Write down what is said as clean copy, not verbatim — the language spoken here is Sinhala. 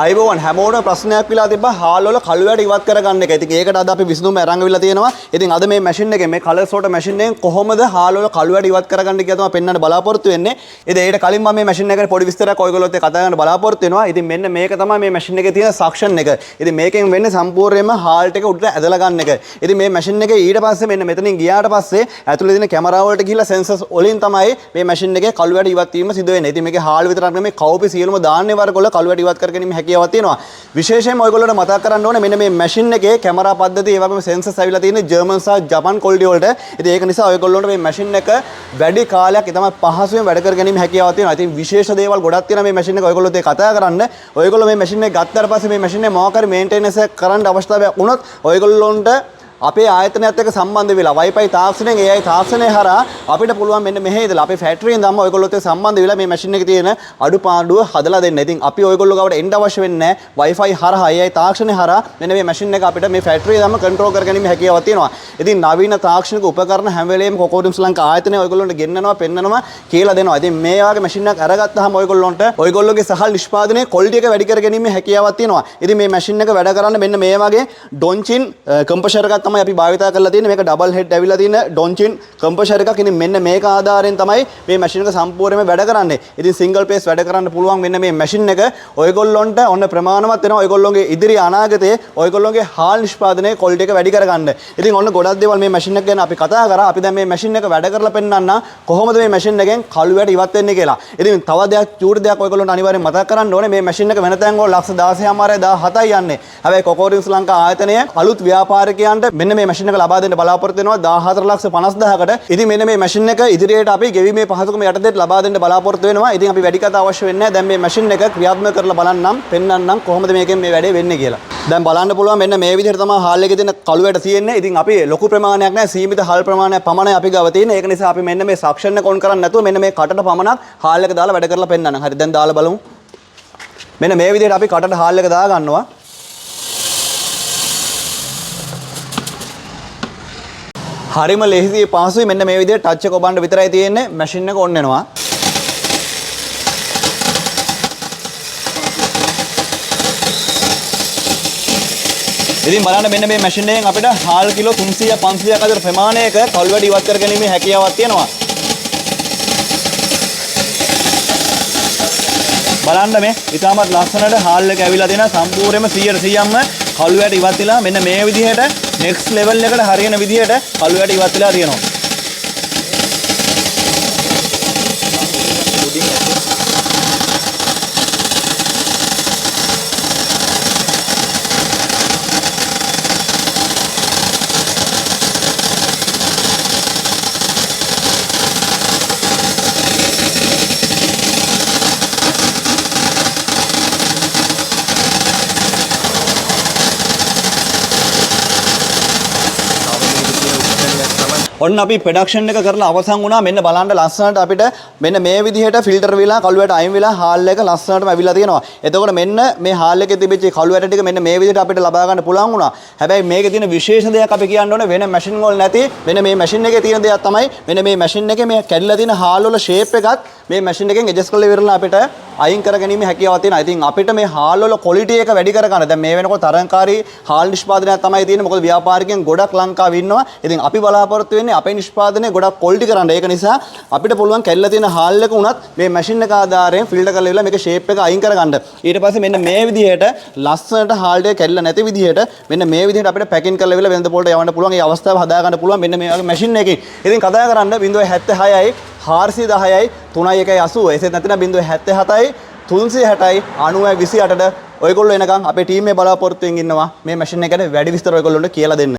අයිබෝවන් හැමෝටම ප්‍රශ්නයක් විලා තිබ්බා හාල් වල කළු වැට ඉවත් කරගන්න එක. ඉතින් ඒකට අද අපි විසඳුම අරන් අවිලා තියෙනවා. ඉතින් අද මේ මැෂින් එකෙන් මේ කලර් සෝටර් මැෂින් එකෙන් කොහොමද හාල් වල කළු වැට ඉවත් කරගන්න කියලා තමයි පෙන්වන්න බලාපොරොත්තු වෙන්නේ. ඉතින් ඒකට කලින් මම මේ මැෂින් එකට පොඩි විස්තරයක් ඔයගොල්ලොත් එක්ක කතා කරන්න බලාපොරොත්තු වෙනවා. ඉතින් මෙන්න මේක තමයි මේ මැෂින් එකේ තියෙන සක්ෂන් එක. ඉතින් මේකෙන් වෙන්නේ සම්පූර්ණයෙන්ම හාල් ටික උඩට ඇදලා ගන්න එක. ඉතින් මේ මැෂින් එකේ ඊට පස්සේ මෙන්න මෙතනින් ගියාට පස්සේ ඇතුලේ තියෙන කැමරාව වලට ගිහිල්ලා සෙන්සර්ස් වලින් තමයි මේ මැෂින් එකේ කළු වැට ඉවත් වීම සිදු වෙන්නේ. ඉතින් මේකේ හාල් විතරක් නෙමෙයි කවුපි සියලුම ධාන්‍ය වර්ග වල කළු වැට ඉවත් කරගැනීමේ හැකියාවක් තියෙනවා. විශේෂයෙන්ම ඔයගොල්ලෝට මතක් කරන්න ඕනේ මෙන්න මේ මැෂින් එකේ කැමරා පද්ධතිය ඒ වගේම සෙන්සර්ස් ඇවිල්ලා තියෙන්නේ ජර්මන් සහ ජපාන් ක්වොලිටි වලට. ඉතින් ඒක නිසා ඔයගොල්ලෝට මේ මැෂින් එක වැඩි කාලයක් තමයි පහසුවෙන් වැඩ කරගැනීමේ හැකියාවක් තියෙනවා. ඉතින් විශේෂ දේවල් ගොඩක් තියෙනවා මේ මැෂින් එක ඔයගොල්ලෝත් එක්ක කතා කරන්න. ඔයගොල්ලෝ මේ මැෂින් එක ගත්තාට පස්සේ මේ මැෂින් එක මොකක් හරි මේන්ටෙනන්ස් එක කරන්න අවශ්‍යතාවයක් වුණොත් ඔයගොල්ලෝන්ට අපේ ආයතනයත් එක්ක සම්බන්ධ වෙලා Wi-Fi තාක්ෂණයෙන් AI තාක්ෂණය හරහා අපිට පුළුවන් මෙන්න මෙහෙ ඉඳලා අපේ ෆැක්ටරියෙන් දැම්ම ඔයගොල්ලොත් එක්ක සම්බන්ධ වෙලා මේ මැෂින් එකේ තියෙන අඩුපාඩුව හදලා දෙන්න. ඉතින් අපි ඔයගොල්ලෝ ගාවට එන්න අවශ්‍ය වෙන්නේ නැහැ. Wi-Fi හරහා AI තාක්ෂණය හරහා මෙන්න මේ මැෂින් එක අපිට මේ ෆැක්ටරිය දැම්ම කන්ට්‍රෝල් කරගැනීමේ හැකියාවක් තියෙනවා. ඉතින් නවීන තාක්ෂණික උපකරණ හැම වෙලේම කොකෝඩියම් ශ්‍රී ලංකා ආයතනය ඔයගොල්ලන්ට ගෙන්නනවා පෙන්නනවා කියලා දෙනවා. ඉතින් මේ වගේ මැෂින් එකක් අරගත්තාම ඔයගොල්ලෝගේ සහල් නිෂ්පාදනයේ ක්වොලිටි එක වැඩි කරගැනීමේ හැකියාවක් තියෙනවා. ඉතින් මේ මැෂින් එක වැඩ කරන්න මෙන්න මේ වගේ ඩොන්චින් කම්ප්‍රෙෂර් එකක් තමයි අපි භාවිතා කරලා මේක ඩබල් හෙඩ් ඇවිල්ලා තියෙන ඩොන්චින් කම්ප්‍රෙෂර් එකක්. ඉතින් මෙන්න මේක ආධාරයෙන් තමයි මේ මැෂින් එක සම්පූර්ණයෙන්ම වැඩ කරන්නේ. ඉතින් සිංගල් පේස් වැඩ කරන්න පුළුවන් වෙන මේ මැෂින් එක ඔයගොල්ලොන්ට ඔන්න ප්‍රමාණවත් වෙනවා. ඔයගොල්ලෝගේ ඉදිරි අනාගතයේ ඔයගොල්ලෝගේ හාල් නිෂ්පාදනයේ ක්වොලිටි එක වැඩි කරගන්න. ඉතින් ඔන්න ගොඩක් දේවල් මේ මැෂින් එක ගැන අපි කතා කරා. අපි දැන් මේ මැෂින් එක වැඩ කරලා පෙන්නන්න කොහොමද මේ මැෂින් එකෙන් කළු වැට ඉවත් වෙන්නේ කියලා. ඉතින් තව දෙයක් චූටි දෙයක් ඔයගොල්ලොන්ට අනිවාර්යෙන් මතක් කරන්න ඕනේ. මේ මැෂින් එක වෙන තැන් වල ලක්ෂ 16,17යි යන්නේ. හැබැයි කොකෝඩියම් ශ්‍රී ලංකා ආයතනයේ අලුත් ව්‍යාපාරිකයන්ට මෙන්න මේ මැෂින් එක ලබා දෙන්න බලාපොරොත්තු වෙනවා 14,50,000කට. ඉතින් මෙන්න මේ මැෂින් එක ඉදිරියට අපි ගෙවීමේ පහසුකම යටතේ ලබා දෙන්න බලාපොරොත්තු වෙනවා. ඉතින් අපි වැඩි කතා අවශ්‍ය වෙන්නේ නැහැ. දැන් මේ මැෂින් එක ක්‍රියාත්මක කරලා බලන්නම් පෙන්නන්නම් කොහොමද මේකෙන් මේ වැඩේ වෙන්නේ කියලා. දැන් බලන්න පුළුවන් මෙන්න මේ විදිහට තමයි හාල් එකේ තියෙන කළු වැට තියෙන්නේ. ඉතින් අපි ලොකු ප්‍රමාණයක් නැහැ සීමිත හාල් ප්‍රමාණයක් පමණයි අපි ගාව තියෙන්නේ. ඒක නිසා අපි මෙන්න මේ සක්ෂන් එක ඔන් කරන්නේ නැතුව මෙන්න මේ කටට පමණක් හාල් එක දාලා වැඩ කරලා පෙන්නන්නම්. හරි දැන් දාලා බලමු. මෙන්න මේ විදිහට අපි කටට හාල් එක දා ගන්නවා. හරිම ලේසියි පහසුයි. මෙන්න මේ විදිහට ටච් එක ඔබන්න විතරයි තියෙන්නේ. මැෂින් එක ඔන් වෙනවා. ඉතින් බලන්න මෙන්න මේ මැෂින් එකෙන් අපිට හාල් කිලෝ 300 500ක් අතර ප්‍රමාණයක කළු වැට ඉවත් කරගැනීමේ හැකියාවක් තියෙනවා. බලන්න මේ ඉතාමත් ලස්සනට හාල් එක ඇවිල්ලා තියෙනවා. සම්පූර්ණයෙන්ම 100%ක්ම කළු වැට ඉවත් වෙලා මෙන්න මේ විදිහට next level එකට හරියන විදිහට කළු වැට ඉවත් වෙලා තියෙනවා. ඔන්න අපි ප්‍රොඩක්ෂන් එක කරලා අවසන් වුණා. මෙන්න බලන්න ලස්සනට අපිට මෙන්න මේ විදිහට ෆිල්ටර් වෙලා කළු වැට අයින් වෙලා හාල් එක ලස්සනටම ඇවිල්ලා තියෙනවා. එතකොට මෙන්න මේ හාල් එකේ තිබිච්ච කළු වැට ටික මෙන්න මේ විදිහට අපිට ලබා ගන්න පුළුවන් වුණා. හැබැයි මේකේ තියෙන විශේෂ දෙයක් අපි කියන්න ඕනේ වෙන මැෂින් වල නැති මෙන්න මේ මැෂින් එකේ තියෙන දෙයක් තමයි මෙන්න මේ මැෂින් එකේ මේ කැඩිලා තියෙන හාල් වල ෂේප් එකත් මේ මැෂින් එකෙන් ඇඩ්ජස්ට් කරලා ඉවරලා අපිට අයින් කරගැනීමේ හැකියාවක් තියෙනවා. ඉතින් අපිට මේ හාල් වල ක්වොලිටි එක වැඩි කරගන්න දැන් මේ වෙනකොට තරංකාරී හාල් නිෂ්පාදනයක් තමයි තියෙන්නේ. මොකද ව්‍යාපාරිකයන් ගොඩක් ලංකාවේ ඉන්නවා. ඉතින් අපි බලාපොරොත්තු වෙන්නේ අපේ නිෂ්පාදනය ගොඩක් ක්වොලිටි කරන්න. ඒක නිසා අපිට පුළුවන් කැඩලා තියෙන හාල් එක උනත් මේ මැෂින් එක ආධාරයෙන් ෆිල්ටර් කරලා ඉවරලා මේක ෂේප් එක අයින් කරගන්න. ඊට පස්සේ මෙන්න මේ විදිහට ලස්සනට හාල් ටික කැඩලා නැති විදිහට මෙන්න මේ විදිහට අපිට පැකින් කරලා ඉවරලා වෙනද පොලට යවන්න පුළුවන්. ඒ අවස්ථාව හදා ගන්න පුළුවන් මෙන්න මේ වගේ මැෂින් එකකින්. ඉතින් කතා කරන්න 076යි 410යි 3180. එසේත් නැත්නම් 077යි 360යි 9028ට ඔයගොල්ලෝ එනකන් අපේ ටීම් එකේ බලාපොරොත්තුෙන් ඉන්නවා මේ මැෂින් එකට වැඩි විස්තර ඔයගොල්ලන්ට කියලා දෙන්න.